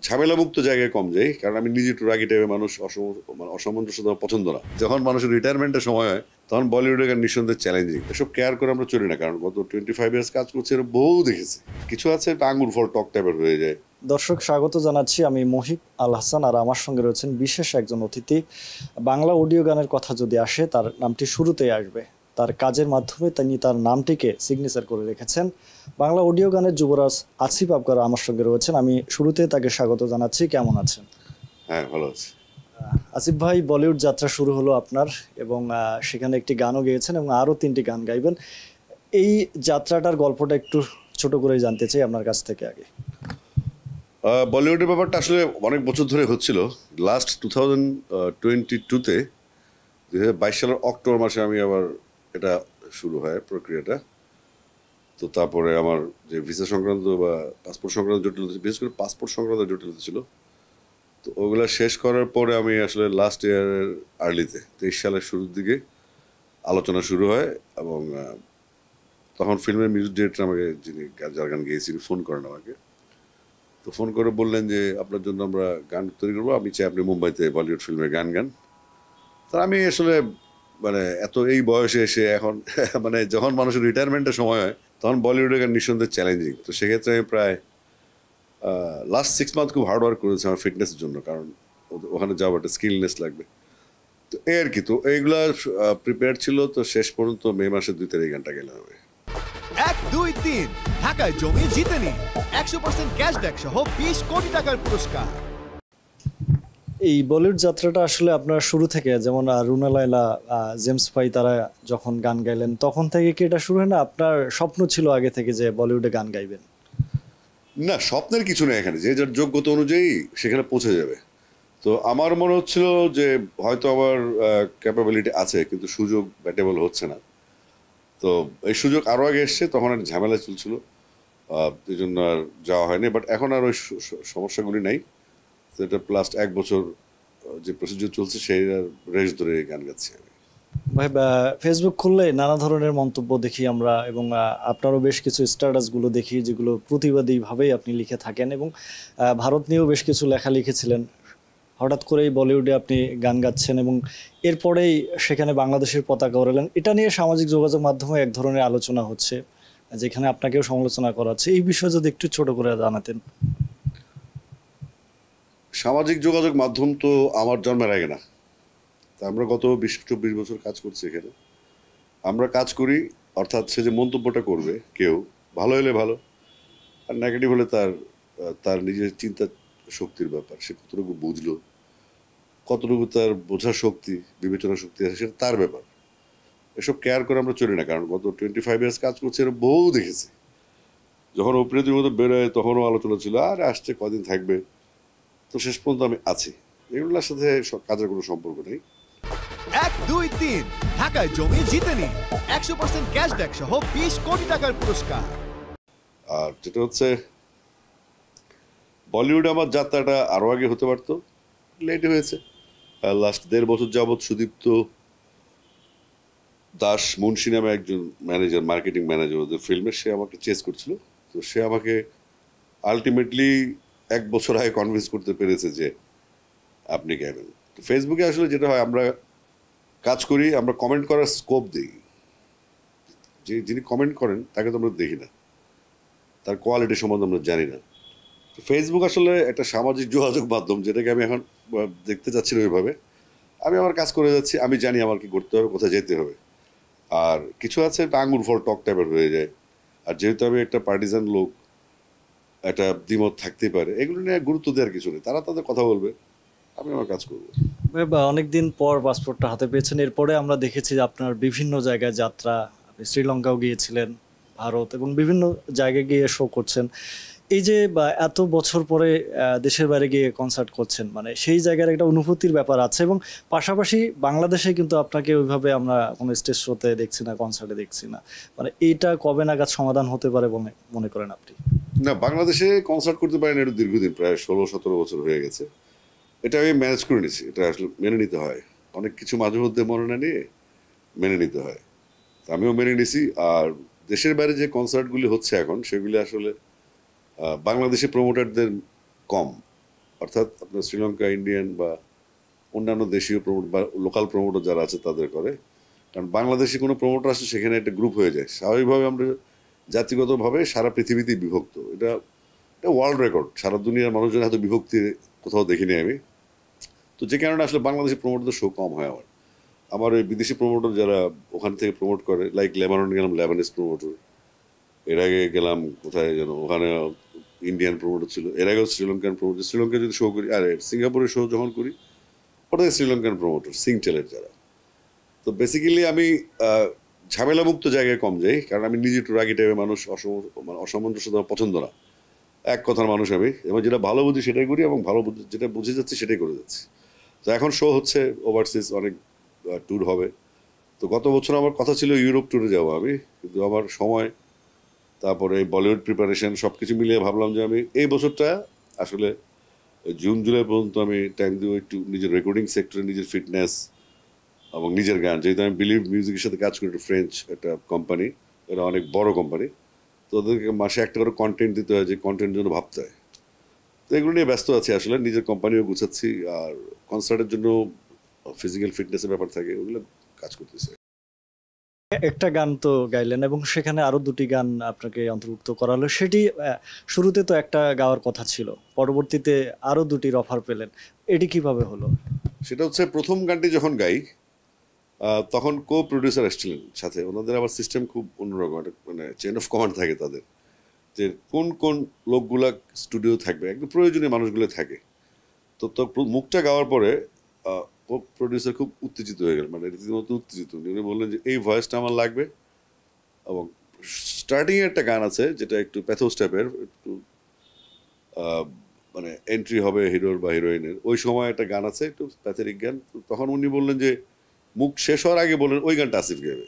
ঝামেলামুক্ত জায়গায় কম যাই, কারণ আমি নিজে একটু রাগি টাইপের মানুষ, অসামঞ্জস্য পছন্দ না। যখন মানুষের রিটায়ারমেন্টের সময় হয় তখন বলিউডের গান নিঃসন্দেহে চ্যালেঞ্জিং। এসব কেয়ার করে আমরা চলি না, কারণ গত 25 ইয়ার্স কাজ করছি, এর বহু দেখেছি। কিছু আছে আঙ্গুর ফল টক টাইপের হয়ে যায়। দর্শক স্বাগত জানাচ্ছি, আমি মহিব আল হাসান, আর আমার সঙ্গে রয়েছেন বিশেষ একজন অতিথি। বাংলা অডিও গানের কথা যদি আসে তার নামটি শুরুতেই আসবে। তার কাজের মাধ্যমে তিনি তার নামটিকে সিগনেচার করে রেখেছেন। বাংলা অডিও গানের যুবরাজ আসিফ আবগার আমার সঙ্গে রয়েছেন। আমি শুরুতে তাকে স্বাগত জানাচ্ছি। কেমন আছেন? হ্যাঁ, ভালো আছে। আসিফ ভাই, বলিউড যাত্রা শুরু হলো আপনার, এবং সেখানে একটি গানও গেয়েছেন এবং আরও 3টি গান গাইবেন। এই যাত্রাটার গল্পটা একটু ছোট করে জানতে চাই আপনার কাছ থেকে আগে। বলিউডের ব্যাপারটা আসলে অনেক বছর ধরে হচ্ছিল। লাস্ট 2022-তে 2022 সালের অক্টোবর মাসে আমি আবার এটা শুরু হয় প্রক্রিয়াটা। তো তারপরে আমার যে ভিসা সংক্রান্ত বা পাসপোর্ট সংক্রান্ত জটিলতা, বিশেষ করে পাসপোর্ট সংক্রান্ত জটিলতা ছিল, তো ওগুলো শেষ করার পরে আমি আসলে লাস্ট ইয়ারের আর্লিতে 23 সালের শুরুর দিকে আলোচনা শুরু হয়। এবং তখন ফিল্মের মিউজিক ডিরেক্টর আমাকে, যিনি যার গান গেয়েছি, ফোন করেন আমাকে। তো ফোন করে বললেন যে আপনার জন্য আমরা গান তৈরি করবো, আমি চাই আপনি মুম্বাইতে বলিউড ফিল্মের গান গান। তো আমি আসলে এত এই বয়সে এসে এখন যখন মানুষের রিটায়ারমেন্টের সময় হয় তখন বলিউডের গান নিঃসন্দেহে চ্যালেঞ্জিং। তো সেক্ষেত্রে আমি প্রায় লাস্ট 6 মান্থ খুব হার্ড ওয়ার্ক করেছি আমার ফিটনেসের জন্য, কারণ ওখানে যাওয়া একটা স্কিলনেস লাগবে। তো এই আর কি, তো এইগুলা প্রিপেয়ার ছিল। তো শেষ পর্যন্ত মে মাসের 2 তারিখ গানটা গেলে হবে। 1, 2, 3 ঢাকায় জমি জিতে নিন 100% ক্যাশব্যাক সহ 20 কোটি টাকার পুরস্কার। এই বলিউড যাত্রাটা আসলে আপনার শুরু থেকে, যেমন রুনা লায়লা, জেমস ভাই তারা যখন গান গাইলেন তখন থেকে কি এটা শুরু হয় না? আপনার স্বপ্ন ছিল আগে থেকে যে বলিউডে গান গাইবেন? না, স্বপ্নের কিছু নেই এখানে, যে যার যোগ্যতা অনুযায়ী সেখানে পৌঁছে যাবে। তো আমার মনে হচ্ছিল যে হয়তো আমার ক্যাপাবিলিটি আছে, কিন্তু সুযোগ ব্যাটেবল হচ্ছে না। তো এই সুযোগ আরও আগে এসছে, তখন একটা ঝামেলা চলছিল, এই জন্য আর যাওয়া হয়নি। বাট এখন আর ওই সমস্যাগুলি নাই। তো এটা প্লাস 1 বছর যে প্রসিডিউর চলছে সেই রেস ধরে গান গাচ্ছি আমি। ভাই, ফেসবুক খুললে নানা ধরনের মন্তব্য দেখি আমরা, এবং আপনারও বেশ কিছু স্ট্যাটাসগুলো দেখি যেগুলো প্রতিবাদীভাবেই আপনি লিখে থাকেন, এবং ভারত নিয়েও বেশ কিছু লেখা লিখেছিলেন। হঠাৎ করেই বলিউডে আপনি গান গাচ্ছেন এবং এরপরেই সেখানে বাংলাদেশের পতাকা ওড়ালেন। এটা নিয়ে সামাজিক যোগাযোগ মাধ্যমে এক ধরনের আলোচনা হচ্ছে, যেখানে আপনাকেও সমালোচনা করা হচ্ছে। এই বিষয়ে যদি একটু ছোট করে জানাতেন। সামাজিক যোগাযোগ মাধ্যম তো আমার জন্মের আগে না। তা আমরা গত 20-24 বছর কাজ করছি এখানে। আমরা কাজ করি, অর্থাৎ সে যে মন্তব্যটা করবে কেউ, ভালো হলে ভালো, আর নেগেটিভ হলে তার তার নিজের চিন্তা শক্তির ব্যাপার। সে কতটুকু বুঝলো, কতটুকু তার বোঝার শক্তি, বিবেচনা শক্তি আছে, সেটা তার ব্যাপার। এসব কেয়ার করে আমরা চলি না, কারণ গত 25 ইয়ার্স কাজ করছি, এর বহু দেখেছি। যখন অপ্রিয়তির মতো বেরোয় তখনও আলোচনা ছিল, আর আসছে কদিন থাকবে। তো শেষ পর্যন্ত আমি আছি। এগুলোর সাথে কাজের কোনো সম্পর্ক নেই। 1, 2, 3 ঢাকায় জমি জিতে নিন 100% ক্যাশব্যাক সহ 20 কোটি টাকার পুরস্কার। আর যেটা হচ্ছে, বলিউডে আমার যাত্রাটা আরও আগে হতে পারতো, লেটে হয়েছে। লাস্ট 1.5 বছর যাবৎ সুদীপ্ত দাস মুন্সি নামে একজন ম্যানেজার, মার্কেটিং ম্যানেজার ওদের ফিল্মের, সে আমাকে চেস করছিল। তো সে আমাকে আলটিমেটলি 1 বছর আগে কনভিন্স করতে পেরেছে যে আপনি গাইবেন। তো ফেসবুকে আসলে যেটা হয়, আমরা কাজ করি, আমরা কমেন্ট করার স্কোপ দিই। যিনি কমেন্ট করেন তাকে তো আমরা দেখি না, তার কোয়ালিটি সম্বন্ধে আমরা জানি না। তো ফেসবুক আসলে একটা সামাজিক যোগাযোগ মাধ্যম, যেটাকে আমি এখন দেখতে চাচ্ছি না ওইভাবে। আমি আমার কাজ করে যাচ্ছি, আমি জানি আমার কি করতে হবে, কোথায় যেতে হবে। আর কিছু আছে আঙ্গুর ফল টক টাইপের হয়ে যায়। আর যেহেতু আমি একটা পার্টিজান লোক, একটা দ্বিমত থাকতেই পারে, এগুলো নিয়ে গুরুত্ব দেওয়ার কিছু নেই। তারা তাদের কথা বলবে, আমি আমার কাজ করবো। অনেকদিন পর পাসপোর্টটা হাতে পেয়েছেন। এরপরে আমরা দেখেছি যে আপনার বিভিন্ন জায়গায় যাত্রা, আপনি শ্রীলঙ্কাও গিয়েছিলেন, ভারত, এবং বিভিন্ন জায়গায় গিয়ে শো করছেন। এই যে এত বছর পরে দেশের বাইরে গিয়ে কনসার্ট করছেন, মানে সেই জায়গার একটা অনুভূতির ব্যাপার আছে। এবং পাশাপাশি বাংলাদেশে কিন্তু আপনাকে ওইভাবে আমরা কোনো স্টেজ শোতে দেখছি না, কনসার্টে দেখছি না। মানে এইটা কবে নাগাদ সমাধান হতে পারে বলে মনে করেন আপনি? না, বাংলাদেশে কনসার্ট করতে পারেন এটা দীর্ঘদিন, প্রায় 16-17 বছর হয়ে গেছে। এটা আমি ম্যানেজ করে নিছি। এটা আসলে মেনে নিতে হয়, অনেক কিছু মাঝে মধ্যে মনে না নিয়ে মেনে নিতে হয়। আমিও মেনে নিছি। আর দেশের বাইরে যে কনসার্টগুলি হচ্ছে এখন, সেগুলি আসলে বাংলাদেশি প্রমোটারদের কম, অর্থাৎ আপনার শ্রীলঙ্কা, ইন্ডিয়ান বা অন্যান্য দেশীয় প্রমোট বা লোকাল প্রমোটার যারা আছে তাদের করে। কারণ বাংলাদেশে কোনো প্রমোটার আসে সেখানে একটা গ্রুপ হয়ে যায়, স্বাভাবিকভাবে আমরা জাতিগতভাবে সারা পৃথিবীতেই বিভক্ত। এটা এটা ওয়ার্ল্ড রেকর্ড, সারা দুনিয়ার মানুষজন এত বিভক্তি কোথাও দেখিনি আমি। তো যে কারণে আসলে বাংলাদেশি প্রমোটারদের শো কম হয় আমার। আমার ওই বিদেশি প্রমোটার যারা ওখান থেকে প্রমোট করে, লাইক লেবানন গেলাম, লেবানিজ প্রমোটার। এর আগে গেলাম কোথায় যেন, ওখানে ইন্ডিয়ান প্রমোটার ছিল। এর আগেও শ্রীলঙ্কান প্রমোটার, শ্রীলঙ্কায় যদি শো করি, আর সিঙ্গাপুরে শো যখন করি ওটাই শ্রীলঙ্কান প্রমোটার, সিংটেলের যারা। তো বেসিক্যালি আমি ঝামেলামুক্ত জায়গায় কম যাই, কারণ আমি নিজে একটু রাগি টাইপের মানুষ, মানে অসামঞ্জস্য আমার পছন্দ না। এক কথার মানুষ আমি, এবং যেটা ভালো বুঝি সেটাই করি, এবং ভালো যেটা বুঝে যাচ্ছি সেটাই করে যাচ্ছি। তো এখন শো হচ্ছে ওভারসিজ, অনেক ট্যুর হবে। তো গত বছর আমার কথা ছিল ইউরোপ ট্যুরে যাবো আমি, কিন্তু আমার সময়, তারপরে বলিউড প্রিপারেশন সব কিছু মিলিয়ে ভাবলাম যে আমি এই বছরটা আসলে জুন জুলাই পর্যন্ত আমি টাইম দিব একটু নিজের রেকর্ডিং সেক্টরে, নিজের ফিটনেস এবং নিজের গান। যেহেতু আমি বিলিভ মিউজিকের সাথে কাজ করি, একটা ফ্রেঞ্চ একটা কোম্পানি, এটা অনেক বড় কোম্পানি, তো ওদেরকে মাসে একটা করে কন্টেন্ট দিতে হয়, যে কন্টেন্টের জন্য ভাবতে হয়। তো এগুলো নিয়ে ব্যস্ত আছি আসলে, নিজের কোম্পানিও গুছাচ্ছি, আর কনসার্টের জন্য ফিজিক্যাল ফিটনেসের ব্যাপার থাকে, ওগুলো কাজ করতেছে। একটা গান তো গাইলেন এবং সেখানে আরো দুটি গান আপনাকে অন্তর্ভুক্ত করা হলো, সেটি শুরুতে তো একটা গাওয়ার কথা ছিল, পরবর্তীতে আরো দুটির অফার পেলেন, এটি কিভাবে হলো? সেটা হচ্ছে প্রথম গানটি যখন গাই তখন কো প্রডিউসার এসেছিলেন সাথে। ওনাদের আবার সিস্টেম খুব অন্যরকম, একটা মানে চেন অফ কমান্ড থাকে তাদের, যে কোন কোন লোকগুলা স্টুডিও থাকবে, একদম প্রয়োজনীয় মানুষগুলো থাকে। তো তো মুখটা গাওয়ার পরে প্রডিউসার খুব উত্তেজিত হয়ে গেল, মানে রীতিমতো উত্তেজিত। উনি বললেন যে এই ভয়েসটা আমার লাগবে, এবং স্টার্টিং একটা গান আছে যেটা একটু প্যাথোস টাইপের, একটু মানে এন্ট্রি হবে হিরোর বা হিরোইনের, ওই সময় একটা গান আছে একটু প্যাথেটিক গান। তখন উনি বললেন যে মুখ শেষ হওয়ার আগে বললেন ওই গানটা আসিফ গাইবে।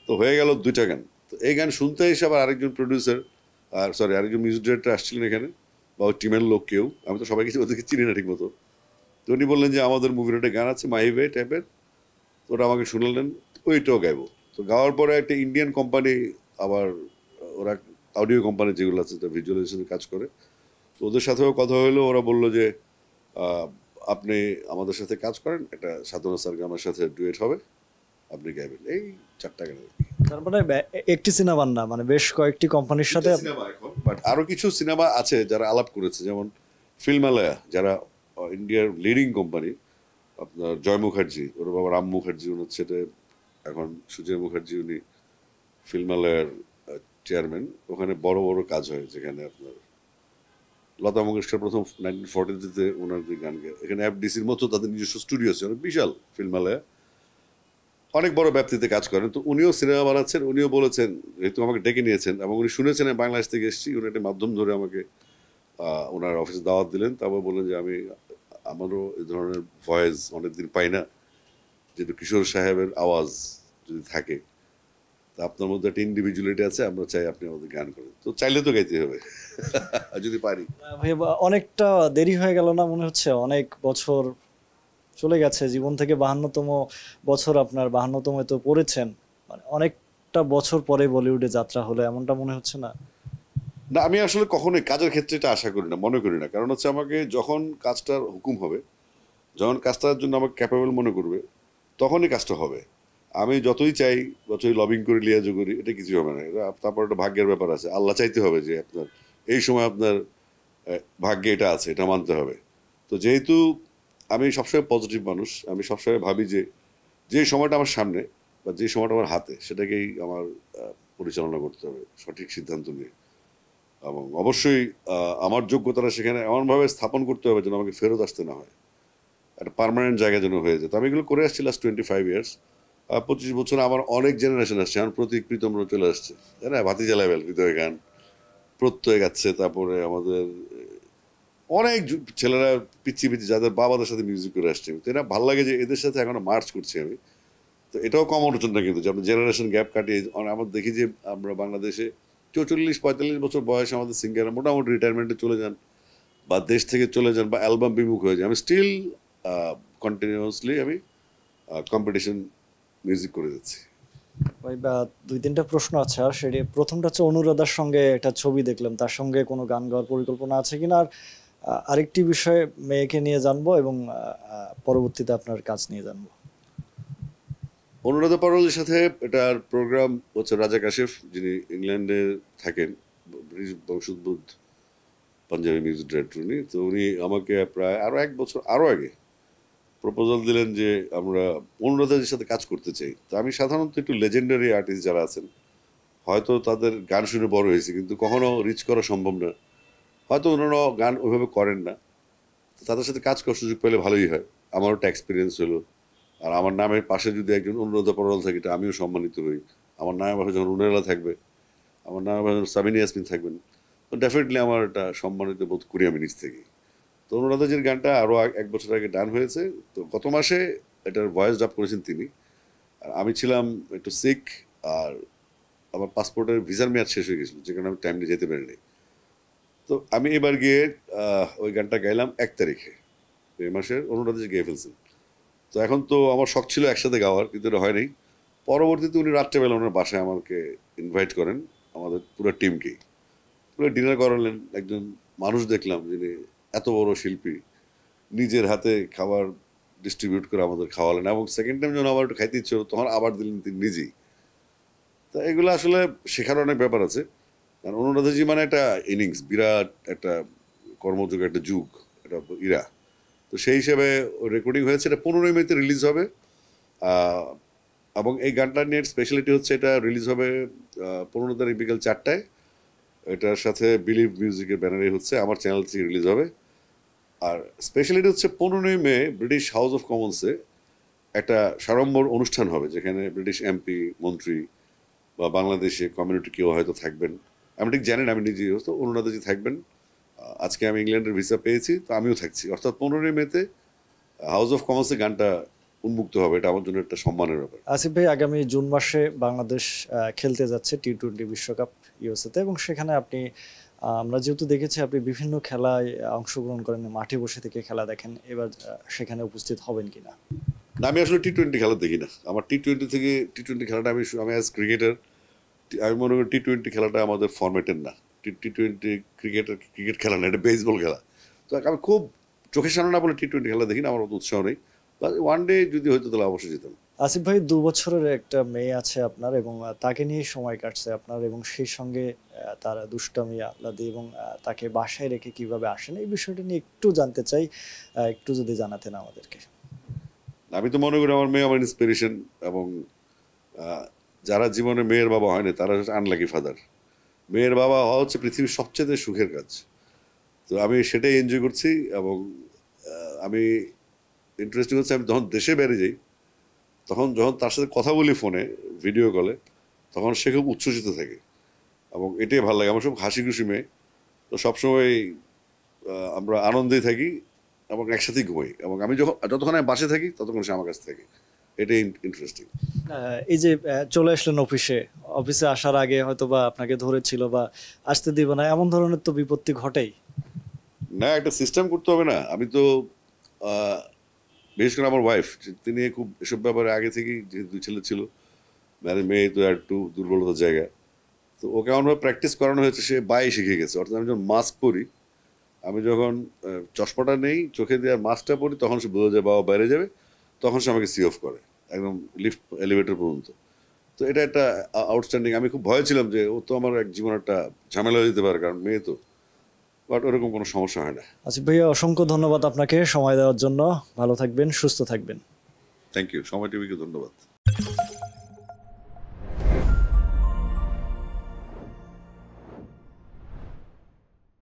তো হয়ে গেল দুইটা গান। তো এই গান শুনতে এসে আবার আরেকজন প্রডিউসার, আর সরি আরেকজন মিউজিক ডিরেক্টর আসছিলেন এখানে, বা ওই টিমের লোক কেউ, আমি তো সবাইকে ওদেরকে চিনি না ঠিক মতো। তো উনি বললেন যে আমাদের মুভির একটা গান আছে মাহিবে টাইপের, তো ওটা আমাকে শুনলেন, ওইটাও গাইবো। তো গাওয়ার পরে একটা ইন্ডিয়ান কোম্পানি, আবার ওরা অডিও কোম্পানি যেগুলো আছে ভিজুয়ালাইজেশনের কাজ করে, তো ওদের সাথেও কথা হলো। ওরা বললো যে আপনি আমাদের সাথে কাজ করেন, এটা সাধনা স্যার আমার সাথে ডুয়েট হবে, আপনি গাইবেন। এই 4টা গান আর কি। তার মানে একটি সিনেমার না, মানে বেশ কয়েকটি কোম্পানির সাথে সিনেমা এখন, বাট আরো কিছু সিনেমা আছে যারা আলাপ করেছে, যেমন ফিল্মালয়া, যারা ইন্ডিয়ার লিডিং কোম্পানি, আপনার জয় মুখার্জি, ওর বাবা রাম মুখার্জি, উনি হচ্ছে এখন সুজয় মুখার্জি, উনি ফিল্মালয়ার চেয়ারম্যান। ওখানে বড় বড় কাজ হয়, যেখানে আপনার লতা মঙ্গেশকর প্রথম 1940-তে ওনার যে গান গায়, এখানে এফডিসির মতো তাদের নিজস্ব স্টুডিও আছে, অনেক বিশাল ফিল্মালয়া, অনেক বড় ব্যাপ্তিতে কাজ করেন। তো উনিও সিনেমা বানাচ্ছেন, উনিও বলেছেন, যেহেতু আমাকে ডেকে নিয়েছেন এবং উনি শুনেছেন আমি বাংলাদেশ থেকে এসেছি, উনি একটা মাধ্যম ধরে আমাকে ওনার অফিসে দাওয়াত দিলেন। তারপর বললেন যে আমারও এই ধরনের ভয়েস অনেকদিন পাই না, যেহেতু কিশোর সাহেবের আওয়াজ যদি থাকে, তা আপনার মধ্যে একটা ইন্ডিভিজুয়ালিটি আছে, আমরা চাই আপনি আমাদের গান করেন। তো চাইলে তো গাইতে হবে যদি পারি। ভাইয়া, অনেকটা দেরি হয়ে গেল না মনে হচ্ছে? অনেক বছর চলে গেছে জীবন থেকে, 52তম বছর আপনার, 52তম তো পড়েছেন, মানে অনেকটা বছর পরে বলিউডে যাত্রা হলো, এমনটা মনে হচ্ছে না? না, আমি আসলে কখনোই কাজের ক্ষেত্রে এটা আশা করি না, মনে করি না। কারণ হচ্ছে আমাকে যখন কাজটার হুকুম হবে, যখন কাজটার জন্য আমাকে ক্যাপেবল মনে করবে, তখনই কাজটা হবে। আমি যতই চাই, যতই লবিং করি, লিয়াজো করি, এটা কিছু হবে না। তারপর একটা ভাগ্যের ব্যাপার আছে, আল্লাহ চাইতে হবে যে আপনার এই সময় আপনার ভাগ্যে এটা আছে, এটা মানতে হবে। তো যেহেতু আমি সবসময় পজিটিভ মানুষ, আমি সবসময় ভাবি যে যে সময়টা আমার সামনে বা যে সময়টা আমার হাতে, সেটাকেই আমার পরিচালনা করতে হবে সঠিক সিদ্ধান্ত নিয়ে। এবং অবশ্যই আমার যোগ্যতাটা সেখানে এমনভাবে স্থাপন করতে হবে যেন আমাকে ফেরত আসতে না হয়, একটা পার্মানেন্ট জায়গা যেন হয়ে যায়। তো আমি এগুলো করে আসছি লাস্ট 25 ইয়ার্স। 25 বছর আমার অনেক জেনারেশন আসছে, আমার প্রতীক প্রীতমরা চলে আসছে, তাই না, ভাতিজা লেভেল হৃদয় গান প্রত্যয় গাচ্ছে, তারপরে আমাদের অনেক ছেলেরা পিচ্ছি পিচ্ছি যাদের বাবাদের সাথে মিউজিক করে আসছে। তো এটা ভালো লাগে যে এদের সাথে এখনো মার্চ করছি আমি। তো এটাও কম অর্জন না কিন্তু, যে আমরা জেনারেশন গ্যাপ কাটিয়ে আমরা দেখি যে আমরা বাংলাদেশে 44-45 বছর বয়সে আমাদের সিঙ্গাররা মোটামুটি রিটায়ারমেন্টে চলে যান, বা দেশ থেকে চলে যান, বা অ্যালবাম বিমুখ হয়ে যায়। আমি স্টিল কন্টিনিউয়াসলি আমি কম্পিটিশন মিউজিক করে যাচ্ছি। ওই বা 2-3টা প্রশ্ন আছে, আর সেটি প্রথমটা হচ্ছে অনুরাধার সঙ্গে একটা ছবি দেখলাম, তার সঙ্গে কোনো গান গাওয়ার পরিকল্পনা আছে কিনা? আর আরেকটি বিষয়ে মেয়েকে নিয়ে জানবো এবং পরবর্তীতে আপনার কাজ নিয়ে জানবো। অনুরাধা পরলের সাথে এটার প্রোগ্রাম হচ্ছে রাজা কাশেফ, যিনি ইংল্যান্ডে থাকেন, ব্রিটিশ বংশোদ্ভূত পাঞ্জাবি মিউজিক ডিরেক্টর উনি। তো উনি আমাকে প্রায় আরো 1 বছর আগে প্রপোজাল দিলেন যে আমরা অনুরাধাদের সাথে কাজ করতে চাই। তো আমি সাধারণত একটু লেজেন্ডারি আর্টিস্ট যারা আছেন, হয়তো তাদের গান শুনে বড় হয়েছে কিন্তু কখনো রিচ করা সম্ভব না, হয়তো ওনারা গান ওইভাবে করেন না, তো তাদের সাথে কাজ করার সুযোগ পেলে ভালোই হয়। আমারও একটা এক্সপিরিয়েন্স হলো। আর আমার নামের পাশে যদি একজন অনুরাধা পরাল থাকে, এটা আমিও সম্মানিত হই। আমার নামের পাশে যখন উনারা থাকবে, আমার নামের পাশে যখন সাবিনা ইয়াসমিন থাকবেন, তো ডেফিনেটলি আমার এটা সম্মানিত বোধ করি আমি নিজ থেকেই। তো অনুরাধাজির গানটা আরও 1 বছর আগে ডান হয়েছে। তো গত মাসে এটার ভয়েস ডাব করেছেন তিনি। আর আমি ছিলাম একটু সিক, আর আমার পাসপোর্টের ভিসার মেয়াদ শেষ হয়ে গেছিলো, যে কারণে আমি টাইমলি যেতে পারিনি। তো আমি এবার গিয়ে ওই গানটা গাইলাম 1 তারিখে, এই মাসের। অনুরাধাজি গেয়ে ফেলছেন। তো এখন তো আমার শখ ছিল একসাথে গাওয়ার, কিন্তু এটা হয়নি। পরবর্তীতে উনি রাত্রেবেলা ওনার বাসায় আমাকে ইনভাইট করেন, আমাদের পুরো টিমকেই পুরো ডিনার করালেন। একজন মানুষ দেখলাম যিনি এত বড় শিল্পী, নিজের হাতে খাবার ডিস্ট্রিবিউট করে আমাদের খাওয়ালেন, এবং সেকেন্ড টাইম যখন আবার একটু খাইতে ইচ্ছে হলো তখন আবার দিলেন তিনি নিজেই। তো এগুলো আসলে শেখার অনেক ব্যাপার আছে। কারণ অনুরাধাজি মানে একটা ইনিংস, বিরাট একটা কর্মযুগ, একটা যুগ, একটা ইরা। তো সেই হিসেবে রেকর্ডিং হয়েছে, এটা 15ই মেতে রিলিজ হবে। এবং এই গানটার নিয়ে স্পেশালিটি হচ্ছে এটা রিলিজ হবে 15 তারিখ বিকেল 4টায়। এটার সাথে বিলিভ মিউজিকের ব্যানারে হচ্ছে, আমার চ্যানেল থেকে রিলিজ হবে। আর স্পেশালিটি হচ্ছে 15ই মে ব্রিটিশ হাউস অফ কমন্সে একটা সাড়ম্বর অনুষ্ঠান হবে, যেখানে ব্রিটিশ এমপি, মন্ত্রী বা বাংলাদেশে কমিউনিটি কেউ হয়তো থাকবেন। আমি ঠিক জানি না, আমি নিজেই তো অনুরাধাজি থাকবেন। আজকে আমি ইংল্যান্ডের ভিসা পেয়েছি, তো আমিও থাকছি। অর্থাৎ 15ই মেতে হাউস অফ কমন্সে গানটা উন্মুক্ত হবে। এটা আমার জন্য একটা সম্মানের ব্যাপার। আসিফ ভাই, আগামী জুন মাসে বাংলাদেশ খেলতে যাচ্ছে টি-20 বিশ্বকাপ ইউএসএতে, এবং সেখানে আপনি আমরা যেহেতু দেখেছি আপনি বিভিন্ন খেলায় অংশগ্রহণ করেন, মাঠে বসে থেকে খেলা দেখেন, এবার সেখানে উপস্থিত হবেন কিনা? না, আমি আসলে টি-20 খেলা দেখি না। আমার টি-20 খেলাটা আমি অ্যাজ ক্রিকেটার, আমি মনে করি টি-20 খেলাটা আমাদের ফরম্যাটের না। টি-20 ক্রিকেট খেলা না, এটা বেসবল খেলা। তো আমি খুব চোখের সামনে না বলে টি-20 খেলা দেখি না, আমার অত উৎসাহ নেই। ওয়ান ডে যদি হয়তো তাহলে অবশ্যই যেতাম। আসিফ ভাই, 2 বছরের একটা মেয়ে আছে আপনার, এবং তাকে নিয়ে সময় কাটছে আপনার, এবং সেই সঙ্গে তার দুষ্টামি আহ্লাদি, এবং তাকে বাসায় রেখে কিভাবে আসেন, এই বিষয়টা নিয়ে একটু জানতে চাই, একটু যদি জানাতেন আমাদেরকে। আমি তো মনে করি আমার মেয়ে আমার ইন্সপিরেশন, এবং যারা জীবনে মেয়ের বাবা হয় না তারা হচ্ছে আনলাকি ফাদার। মেয়ের বাবা হওয়া হচ্ছে পৃথিবীর সবচেয়ে সুখের কাজ। তো আমি সেটাই এনজয় করছি। এবং আমি ইন্টারেস্টিং হচ্ছে, আমি যখন দেশে বেরিয়ে যাই, তখন যখন তার সাথে কথা বলি ফোনে, ভিডিও কলে, তখন সে খুব উচ্ছ্বসিত থাকে, এবং এটাই ভালো লাগে। আমার সব হাসি খুশি মেয়ে, তো সবসময় আমরা আনন্দেই থাকি এবং একসাথেই ঘুমাই। এবং আমি যতক্ষণ আমি বাসে থাকি ততক্ষণ সে আমার কাছে থাকে। এটাই ইন্টারেস্টিং। এই যে চলে আসলেন অফিসে, অফিসে আসার আগে হয়তো বা আপনাকে ধরেছিল বা আসতে দিব না, এমন ধরনের তো বিপত্তি ঘটেই। না, একটা সিস্টেম করতে হবে না? আমি তো বিশেষ করে আমার ওয়াইফ, তিনি খুব এসব ব্যাপারে আগে থেকেই, যেহেতু 2 ছেলে ছিল, মেয়ে তো একটু দুর্বলতার জায়গা, তো ওকে এমনভাবে প্র্যাকটিস করানো হয়েছে, সে বাই শিখে গেছে। অর্থাৎ আমি যখন মাস্ক পরি, আমি যখন চশমাটা নেই চোখে দিয়ে মাস্কটা পরি, তখন সে বোঝা যায় বাবা বাইরে যাবে, তখন সে আমাকে সি অফ করে একদম লিফট এলিভেটর পর্যন্ত। তো এটা একটা আউটস্ট্যান্ডিং। আমি খুব ভয় ছিলাম যে ও তো আমার এক জীবন একটা ঝামেলা হয়ে যেতে পারে, কারণ মেয়ে তো। বাট ওরকম কোনো সমস্যা হয় না। আসিফ ভাইয়া, অসংখ্য ধন্যবাদ আপনাকে সময় দেওয়ার জন্য। ভালো থাকবেন, সুস্থ থাকবেন। Thank you. সময় টিভিকে ধন্যবাদ।